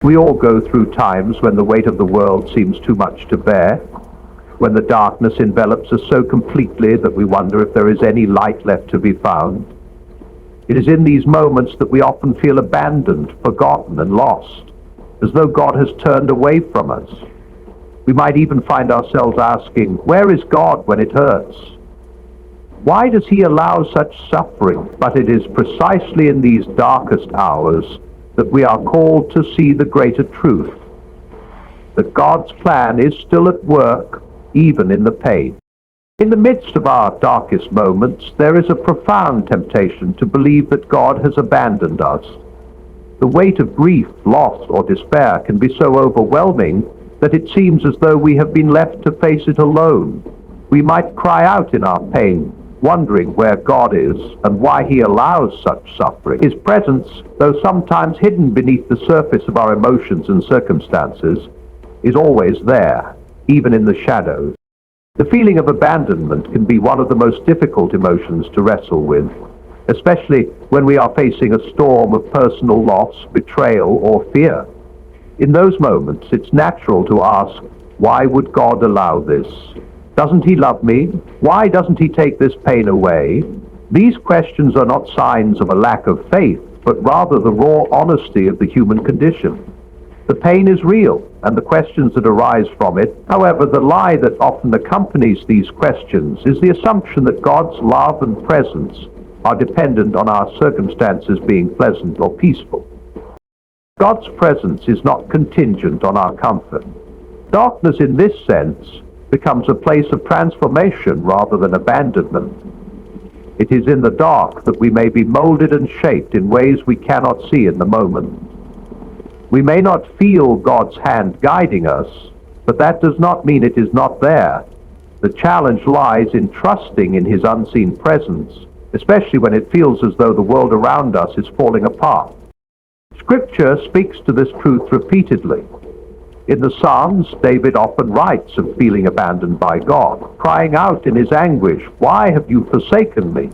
We all go through times when the weight of the world seems too much to bear, when the darkness envelops us so completely that we wonder if there is any light left to be found. It is in these moments that we often feel abandoned, forgotten, and lost, as though God has turned away from us. We might even find ourselves asking, where is God when it hurts? Why does he allow such suffering? But it is precisely in these darkest hours that we are called to see the greater truth, that God's plan is still at work, even in the pain. In the midst of our darkest moments, there is a profound temptation to believe that God has abandoned us. The weight of grief, loss, or despair can be so overwhelming that it seems as though we have been left to face it alone. We might cry out in our pain, wondering where God is and why he allows such suffering. His presence, though sometimes hidden beneath the surface of our emotions and circumstances, is always there, even in the shadows. The feeling of abandonment can be one of the most difficult emotions to wrestle with, especially when we are facing a storm of personal loss, betrayal, or fear. In those moments, it's natural to ask, why would God allow this? Doesn't he love me? Why doesn't he take this pain away? These questions are not signs of a lack of faith, but rather the raw honesty of the human condition. The pain is real, and the questions that arise from it. However, the lie that often accompanies these questions is the assumption that God's love and presence are dependent on our circumstances being pleasant or peaceful. God's presence is not contingent on our comfort. Darkness in this sense becomes a place of transformation rather than abandonment. It is in the dark that we may be molded and shaped in ways we cannot see in the moment. We may not feel God's hand guiding us, but that does not mean it is not there. The challenge lies in trusting in his unseen presence, especially when it feels as though the world around us is falling apart. Scripture speaks to this truth repeatedly. In the Psalms, David often writes of feeling abandoned by God, crying out in his anguish, "Why have you forsaken me?"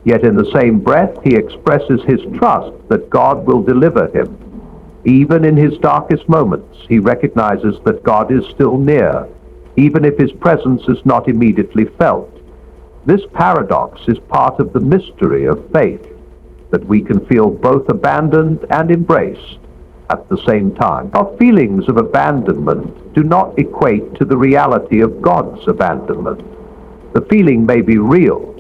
Yet in the same breath, he expresses his trust that God will deliver him. Even in his darkest moments, he recognizes that God is still near, even if his presence is not immediately felt. This paradox is part of the mystery of faith, that we can feel both abandoned and embraced at the same time. Our feelings of abandonment do not equate to the reality of God's abandonment. The feeling may be real.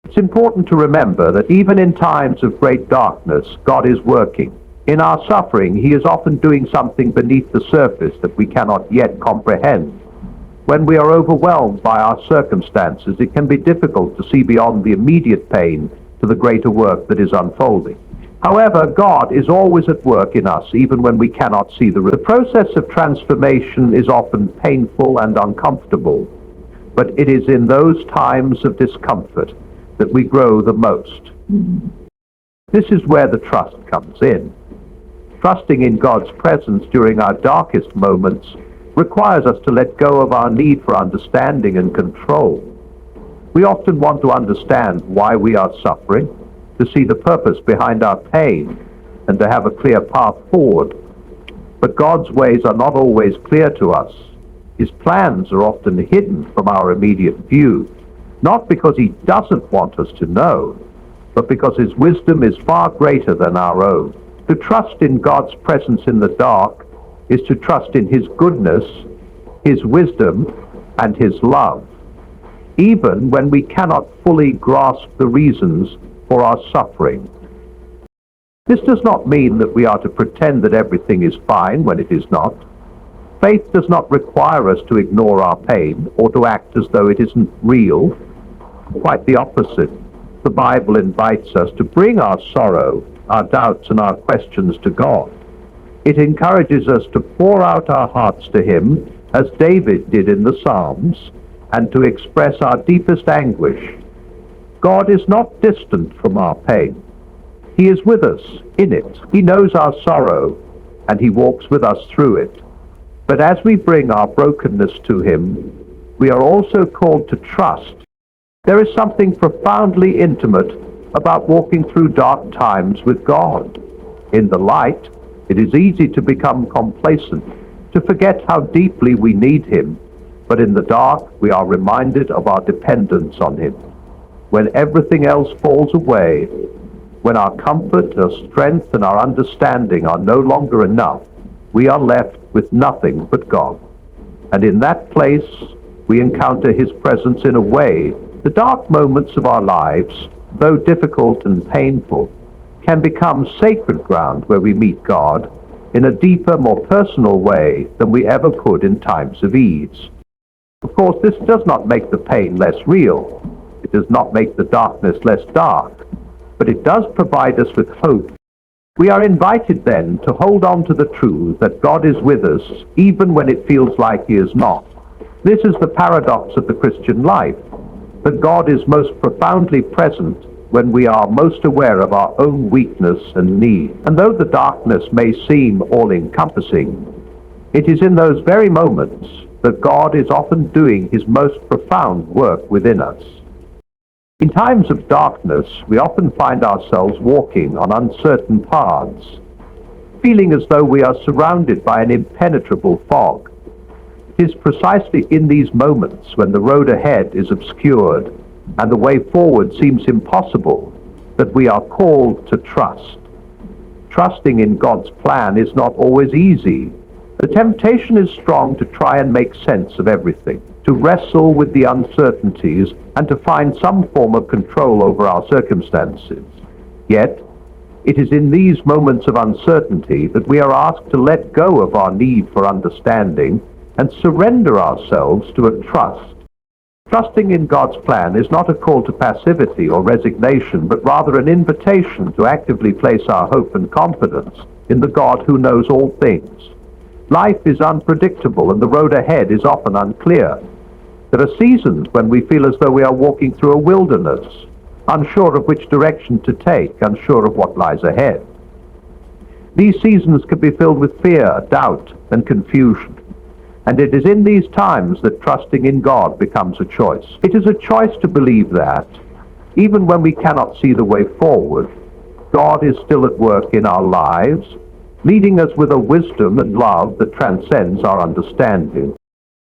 It's important to remember that even in times of great darkness, God is working. In our suffering, he is often doing something beneath the surface that we cannot yet comprehend. When we are overwhelmed by our circumstances, it can be difficult to see beyond the immediate pain to the greater work that is unfolding. However, God is always at work in us, even when we cannot see the process of transformation is often painful and uncomfortable, but it is in those times of discomfort that we grow the most. This is where the trust comes in. Trusting in God's presence during our darkest moments requires us to let go of our need for understanding and control. We often want to understand why we are suffering, to see the purpose behind our pain, and to have a clear path forward. But God's ways are not always clear to us. His plans are often hidden from our immediate view, not because he doesn't want us to know, but because his wisdom is far greater than our own. To trust in God's presence in the dark is to trust in his goodness, his wisdom, and his love, even when we cannot fully grasp the reasons for our suffering. This does not mean that we are to pretend that everything is fine when it is not. Faith does not require us to ignore our pain or to act as though it isn't real. Quite the opposite. The Bible invites us to bring our sorrow, our doubts, and our questions to God. It encourages us to pour out our hearts to him, as David did in the Psalms, and to express our deepest anguish. God is not distant from our pain. He is with us in it. He knows our sorrow, and he walks with us through it. But as we bring our brokenness to him, we are also called to trust. There is something profoundly intimate about walking through dark times with God. In the light, It is easy to become complacent, to forget how deeply we need Him, but in the dark we are reminded of our dependence on Him. When everything else falls away, when our comfort, our strength, and our understanding are no longer enough, we are left with nothing but God. And in that place, we encounter His presence in a way. The dark moments of our lives, though difficult and painful, can become sacred ground where we meet God in a deeper, more personal way than we ever could in times of ease. Of course, this does not make the pain less real. It does not make the darkness less dark, but it does provide us with hope. We are invited then to hold on to the truth that God is with us even when it feels like He is not. This is the paradox of the Christian life, that God is most profoundly present when we are most aware of our own weakness and need. And though the darkness may seem all-encompassing, it is in those very moments that God is often doing His most profound work within us. In times of darkness, we often find ourselves walking on uncertain paths, feeling as though we are surrounded by an impenetrable fog. It is precisely in these moments when the road ahead is obscured and the way forward seems impossible that we are called to trust. Trusting in God's plan is not always easy. The temptation is strong to try and make sense of everything, to wrestle with the uncertainties, and to find some form of control over our circumstances. Yet, it is in these moments of uncertainty that we are asked to let go of our need for understanding and surrender ourselves to a trust. Trusting in God's plan is not a call to passivity or resignation, but rather an invitation to actively place our hope and confidence in the God who knows all things. Life is unpredictable and the road ahead is often unclear. There are seasons when we feel as though we are walking through a wilderness, unsure of which direction to take, unsure of what lies ahead. These seasons can be filled with fear, doubt, and confusion. And it is in these times that trusting in God becomes a choice. It is a choice to believe that, even when we cannot see the way forward, God is still at work in our lives, leading us with a wisdom and love that transcends our understanding.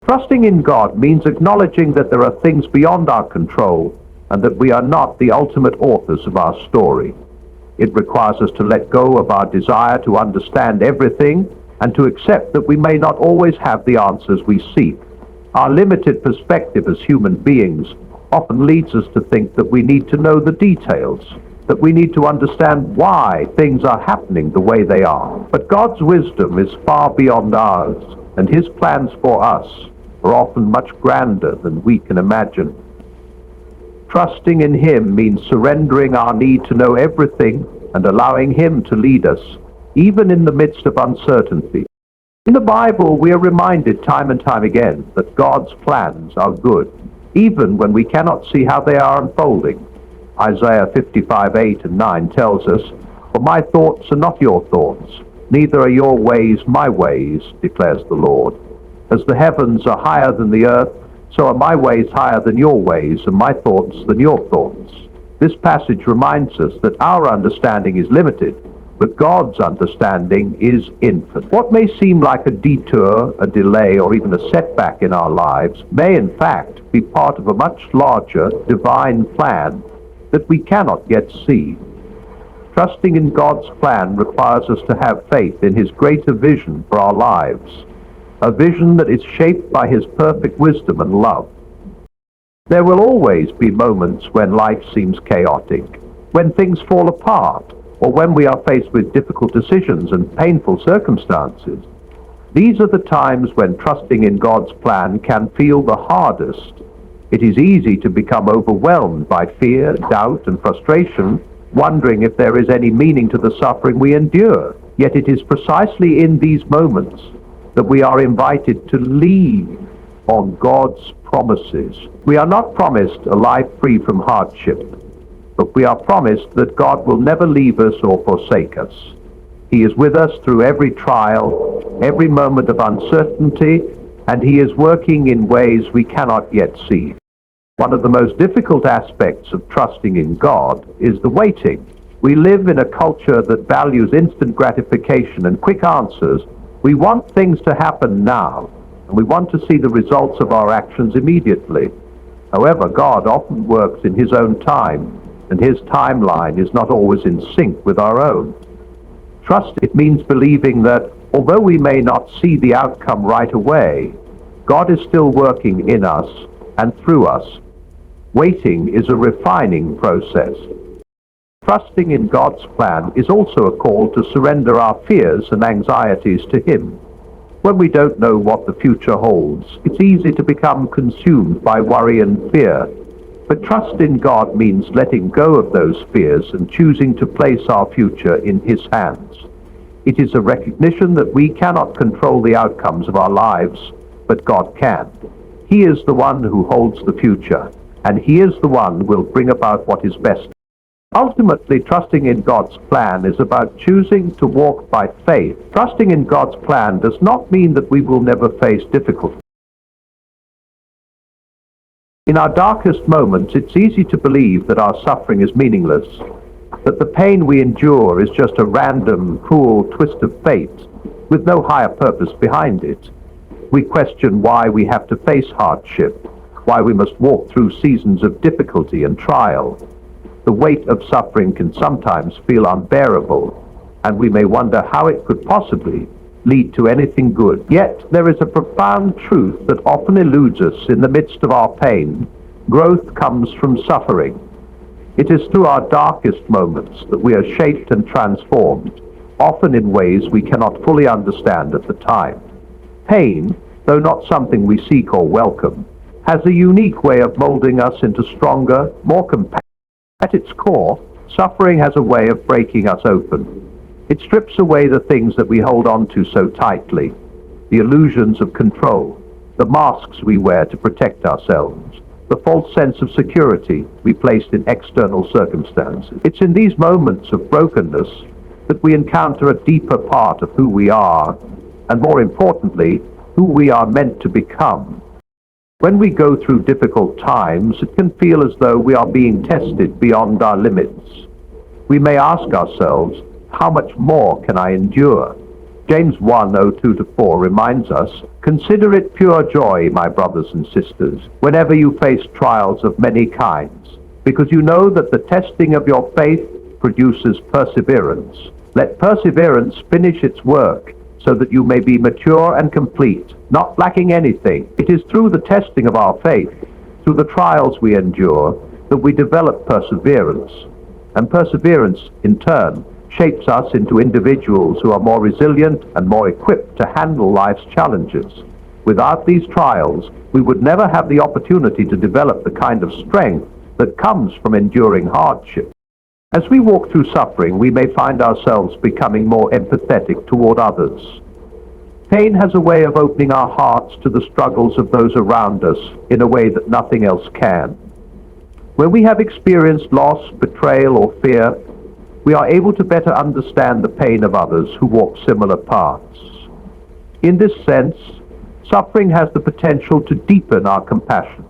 Trusting in God means acknowledging that there are things beyond our control and that we are not the ultimate authors of our story. It requires us to let go of our desire to understand everything and to accept that we may not always have the answers we seek. Our limited perspective as human beings often leads us to think that we need to know the details, that we need to understand why things are happening the way they are. But God's wisdom is far beyond ours, and His plans for us are often much grander than we can imagine. Trusting in Him means surrendering our need to know everything and allowing Him to lead us, even in the midst of uncertainty. In the Bible, we are reminded time and time again that God's plans are good, even when we cannot see how they are unfolding. Isaiah 55:8 and 9 tells us, "For my thoughts are not your thoughts, neither are your ways my ways, declares the Lord. As the heavens are higher than the earth, so are my ways higher than your ways, and my thoughts than your thoughts." This passage reminds us that our understanding is limited, but God's understanding is infinite. What may seem like a detour, a delay, or even a setback in our lives may in fact be part of a much larger divine plan that we cannot yet see. Trusting in God's plan requires us to have faith in His greater vision for our lives, a vision that is shaped by His perfect wisdom and love. There will always be moments when life seems chaotic, when things fall apart, or when we are faced with difficult decisions and painful circumstances. These are the times when trusting in God's plan can feel the hardest. It is easy to become overwhelmed by fear, doubt, and frustration, wondering if there is any meaning to the suffering we endure. Yet it is precisely in these moments that we are invited to lean on God's promises. We are not promised a life free from hardship, but we are promised that God will never leave us or forsake us. He is with us through every trial, every moment of uncertainty, and He is working in ways we cannot yet see. One of the most difficult aspects of trusting in God is the waiting. We live in a culture that values instant gratification and quick answers. We want things to happen now, and we want to see the results of our actions immediately. However, God often works in His own time, and His timeline is not always in sync with our own. Trust, it means believing that, although we may not see the outcome right away, God is still working in us and through us. Waiting is a refining process. Trusting in God's plan is also a call to surrender our fears and anxieties to Him. When we don't know what the future holds, it's easy to become consumed by worry and fear. But trust in God means letting go of those fears and choosing to place our future in His hands. It is a recognition that we cannot control the outcomes of our lives, but God can. He is the one who holds the future, and He is the one who will bring about what is best. Ultimately, trusting in God's plan is about choosing to walk by faith. Trusting in God's plan does not mean that we will never face difficulty. In our darkest moments, it's easy to believe that our suffering is meaningless, that the pain we endure is just a random, cruel twist of fate with no higher purpose behind it. We question why we have to face hardship, why we must walk through seasons of difficulty and trial. The weight of suffering can sometimes feel unbearable, and we may wonder how it could possibly lead to anything good. Yet there is a profound truth that often eludes us in the midst of our pain. Growth comes from suffering. It is through our darkest moments that we are shaped and transformed, often in ways we cannot fully understand at the time. Pain, though not something we seek or welcome, has a unique way of molding us into stronger, more compassionate. At its core, suffering has a way of breaking us open. It strips away the things that we hold on to so tightly, the illusions of control, the masks we wear to protect ourselves, the false sense of security we placed in external circumstances. It's in these moments of brokenness that we encounter a deeper part of who we are, and more importantly, who we are meant to become. When we go through difficult times, it can feel as though we are being tested beyond our limits. We may ask ourselves, how much more can I endure? James 1:2-4 reminds us, "Consider it pure joy, my brothers and sisters, whenever you face trials of many kinds, because you know that the testing of your faith produces perseverance. Let perseverance finish its work, so that you may be mature and complete, not lacking anything." It is through the testing of our faith, through the trials we endure, that we develop perseverance. And perseverance, in turn, shapes us into individuals who are more resilient and more equipped to handle life's challenges. Without these trials, we would never have the opportunity to develop the kind of strength that comes from enduring hardship. As we walk through suffering, we may find ourselves becoming more empathetic toward others. Pain has a way of opening our hearts to the struggles of those around us in a way that nothing else can. When we have experienced loss, betrayal, or fear, we are able to better understand the pain of others who walk similar paths. In this sense, suffering has the potential to deepen our compassion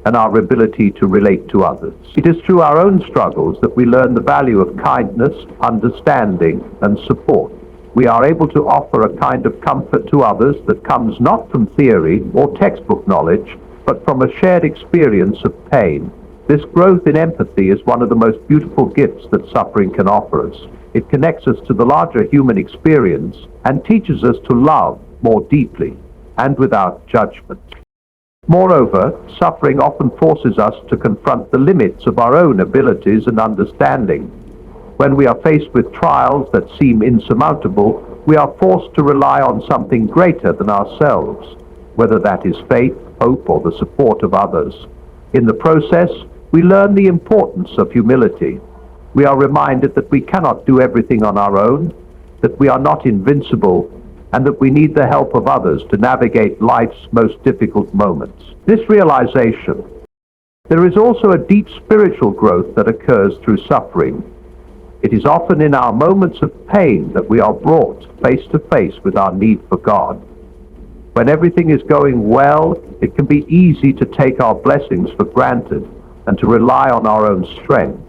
and our ability to relate to others. It is through our own struggles that we learn the value of kindness, understanding, and support. We are able to offer a kind of comfort to others that comes not from theory or textbook knowledge, but from a shared experience of pain. This growth in empathy is one of the most beautiful gifts that suffering can offer us. It connects us to the larger human experience and teaches us to love more deeply and without judgment. Moreover, suffering often forces us to confront the limits of our own abilities and understanding. When we are faced with trials that seem insurmountable, we are forced to rely on something greater than ourselves, whether that is faith, hope, or the support of others. In the process, we learn the importance of humility. We are reminded that we cannot do everything on our own, that we are not invincible, and that we need the help of others to navigate life's most difficult moments. This realization, there is also a deep spiritual growth that occurs through suffering. It is often in our moments of pain that we are brought face to face with our need for God. When everything is going well, it can be easy to take our blessings for granted and to rely on our own strength.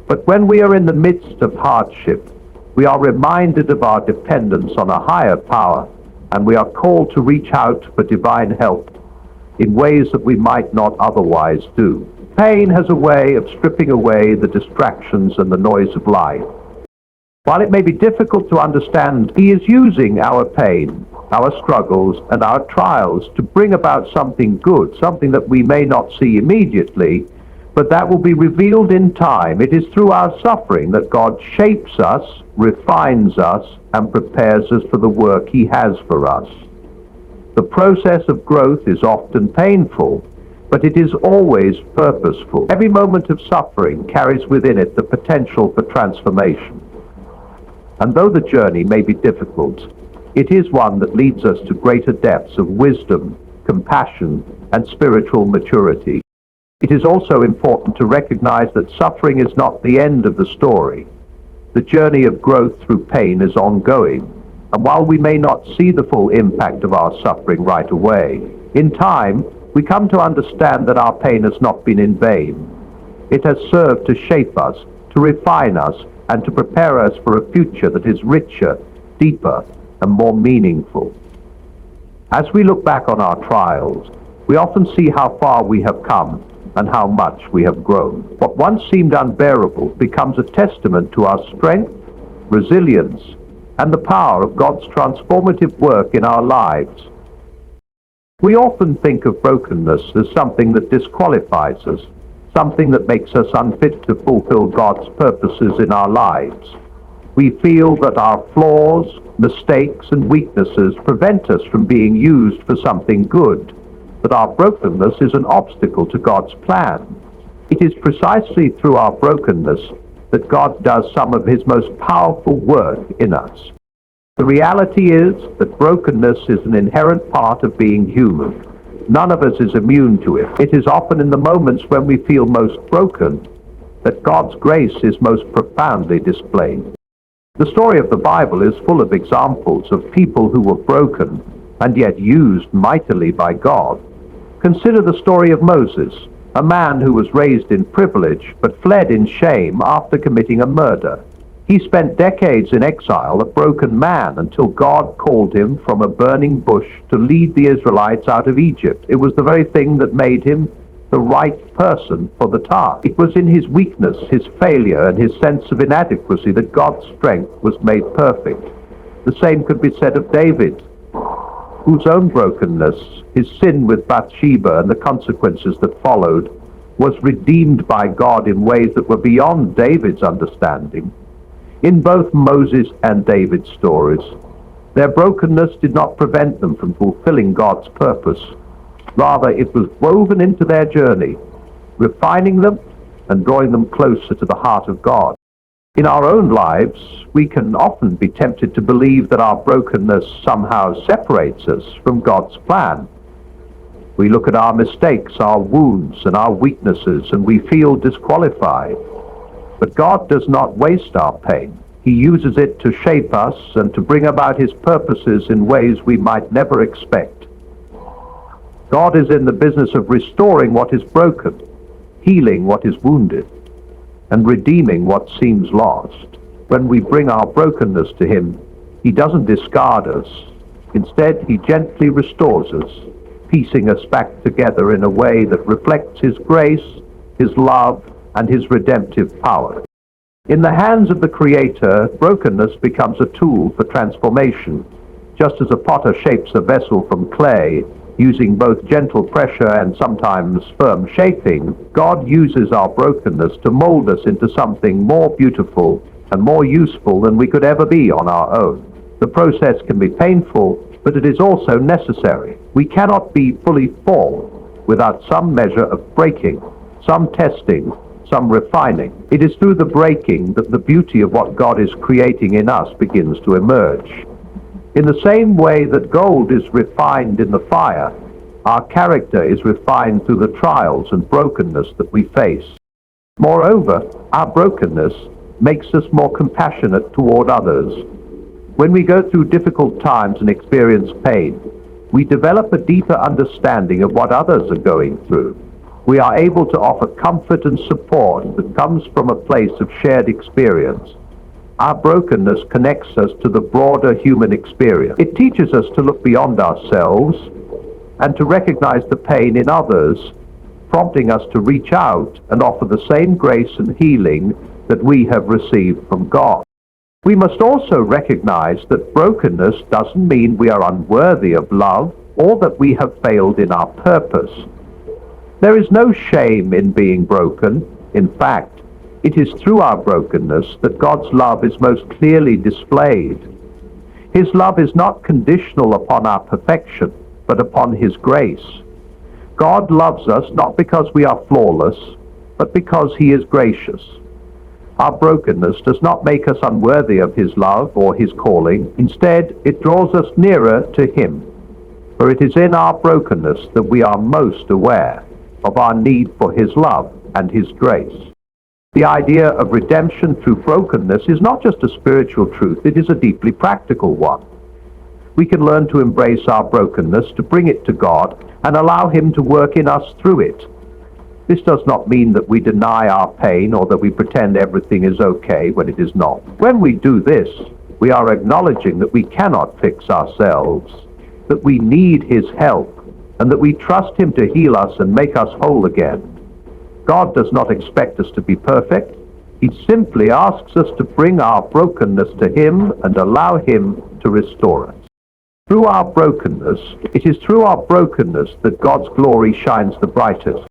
But when we are in the midst of hardship, we are reminded of our dependence on a higher power, and we are called to reach out for divine help in ways that we might not otherwise do. Pain has a way of stripping away the distractions and the noise of life. While it may be difficult to understand, He is using our pain, our struggles, and our trials to bring about something good, something that we may not see immediately, but that will be revealed in time. It is through our suffering that God shapes us, refines us, and prepares us for the work He has for us. The process of growth is often painful, but it is always purposeful. Every moment of suffering carries within it the potential for transformation. And though the journey may be difficult, it is one that leads us to greater depths of wisdom, compassion, and spiritual maturity. It is also important to recognize that suffering is not the end of the story. The journey of growth through pain is ongoing, and while we may not see the full impact of our suffering right away, in time we come to understand that our pain has not been in vain. It has served to shape us, to refine us, and to prepare us for a future that is richer, deeper, and more meaningful. As we look back on our trials, we often see how far we have come and how much we have grown. What once seemed unbearable becomes a testament to our strength, resilience, and the power of God's transformative work in our lives. We often think of brokenness as something that disqualifies us, something that makes us unfit to fulfill God's purposes in our lives. We feel that our flaws, mistakes, and weaknesses prevent us from being used for something good, that our brokenness is an obstacle to God's plan. It is precisely through our brokenness that God does some of His most powerful work in us. The reality is that brokenness is an inherent part of being human. None of us is immune to it. It is often in the moments when we feel most broken that God's grace is most profoundly displayed. The story of the Bible is full of examples of people who were broken and yet used mightily by God. Consider the story of Moses, a man who was raised in privilege but fled in shame after committing a murder. He spent decades in exile, a broken man, until God called him from a burning bush to lead the Israelites out of Egypt. It was the very thing that made him the right person for the task. It was in his weakness, his failure, and his sense of inadequacy that God's strength was made perfect. The same could be said of David, whose own brokenness, his sin with Bathsheba and the consequences that followed, was redeemed by God in ways that were beyond David's understanding. In both Moses and David's stories, their brokenness did not prevent them from fulfilling God's purpose. Rather, it was woven into their journey, refining them and drawing them closer to the heart of God. In our own lives, we can often be tempted to believe that our brokenness somehow separates us from God's plan. We look at our mistakes, our wounds, and our weaknesses, and we feel disqualified. But God does not waste our pain. He uses it to shape us and to bring about His purposes in ways we might never expect. God is in the business of restoring what is broken, healing what is wounded, and redeeming what seems lost. When we bring our brokenness to Him, He doesn't discard us. Instead, He gently restores us, piecing us back together in a way that reflects His grace, His love, and His redemptive power. In the hands of the Creator, brokenness becomes a tool for transformation. Just as a potter shapes a vessel from clay, using both gentle pressure and sometimes firm shaping, God uses our brokenness to mold us into something more beautiful and more useful than we could ever be on our own. The process can be painful, but it is also necessary. We cannot be fully formed without some measure of breaking, some testing, some refining. It is through the breaking that the beauty of what God is creating in us begins to emerge. In the same way that gold is refined in the fire, our character is refined through the trials and brokenness that we face. Moreover, our brokenness makes us more compassionate toward others. When we go through difficult times and experience pain, we develop a deeper understanding of what others are going through. we are able to offer comfort and support that comes from a place of shared experience. Our brokenness connects us to the broader human experience. It teaches us to look beyond ourselves and to recognize the pain in others, prompting us to reach out and offer the same grace and healing that we have received from God. We must also recognize that brokenness doesn't mean we are unworthy of love or that we have failed in our purpose. There is no shame in being broken. In fact, it is through our brokenness that God's love is most clearly displayed. His love is not conditional upon our perfection, but upon His grace. God loves us not because we are flawless, but because He is gracious. Our brokenness does not make us unworthy of His love or His calling. Instead, it draws us nearer to Him. For it is in our brokenness that we are most aware of our need for His love and His grace. The idea of redemption through brokenness is not just a spiritual truth, it is a deeply practical one. We can learn to embrace our brokenness, to bring it to God, and allow Him to work in us through it. This does not mean that we deny our pain or that we pretend everything is okay when it is not. When we do this, we are acknowledging that we cannot fix ourselves, that we need His help, and that we trust Him to heal us and make us whole again. God does not expect us to be perfect. He simply asks us to bring our brokenness to Him and allow Him to restore us. Through our brokenness, it is through our brokenness that God's glory shines the brightest.